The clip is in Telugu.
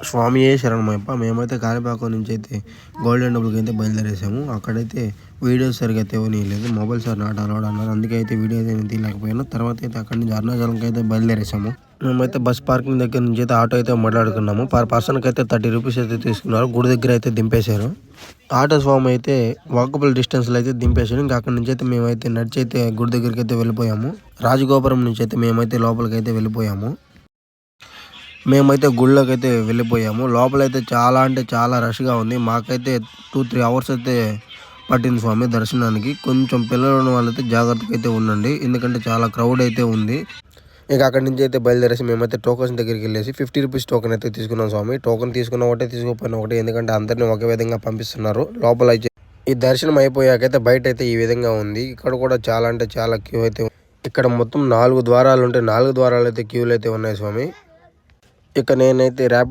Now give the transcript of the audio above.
స్వామియే శరణమయ్యప్ప. మేమైతే కాణిపాకం నుంచి అయితే గోల్డెన్ టెంపుల్కి అయితే బయలుదేరేసాము. అక్కడైతే వీడియోస్ సరిగ్గా తీయలేదు, మొబైల్ సార్ నాట్ అలౌడ్ అన్నారు. అందుకే అయితే వీడియో అయితే నేను తీయలేకపోయాను. తర్వాత అయితే అక్కడి నుంచి అరుణాచలంకి అయితే బయలుదేరేసాము. మేమైతే బస్ పార్కింగ్ దగ్గర నుంచి అయితే ఆటో అయితే మాట్లాడుకున్నాము. పర్ పర్సన్కి అయితే 30 రూపీస్ అయితే తీసుకున్నారు. గుడి దగ్గర అయితే దింపేశారు. ఆటో స్వామి అయితే వాకబుల్ డిస్టెన్స్లో అయితే దింపేశారు. ఇంకా అక్కడి నుంచి అయితే మేమైతే నడిచి అయితే గుడి దగ్గరికి అయితే వెళ్ళిపోయాము. రాజగోపురం నుంచి అయితే మేమైతే లోపలికి అయితే వెళ్ళిపోయాము. మేమైతే గుళ్ళోకి అయితే వెళ్ళిపోయాము. లోపలైతే చాలా అంటే చాలా రష్గా ఉంది. మాకైతే 2-3 అవర్స్ అయితే పట్టింది స్వామి దర్శనానికి. కొంచెం పిల్లలు ఉన్న వాళ్ళైతే జాగ్రత్తగా అయితే ఉండండి, ఎందుకంటే చాలా క్రౌడ్ అయితే ఉంది. ఇక అక్కడి నుంచి అయితే బయలుదేరేసి మేమైతే టోకన్స్ దగ్గరికి వెళ్ళేసి 50 రూపీస్ టోకెన్ అయితే తీసుకున్నాం స్వామి. టోకెన్ తీసుకున్న ఒకటే తీసుకోపోయిన ఒకటి, ఎందుకంటే అందరినీ ఒకే విధంగా పంపిస్తున్నారు. లోపల అయితే ఈ దర్శనం అయిపోయాకైతే బయట అయితే ఈ విధంగా ఉంది. ఇక్కడ కూడా చాలా అంటే చాలా క్యూ అయితే ఉంది. ఇక్కడ మొత్తం 4 ద్వారాలు ఉంటాయి. 4 ద్వారాలు అయితే క్యూలు అయితే ఉన్నాయి స్వామి. ఇక నేనైతే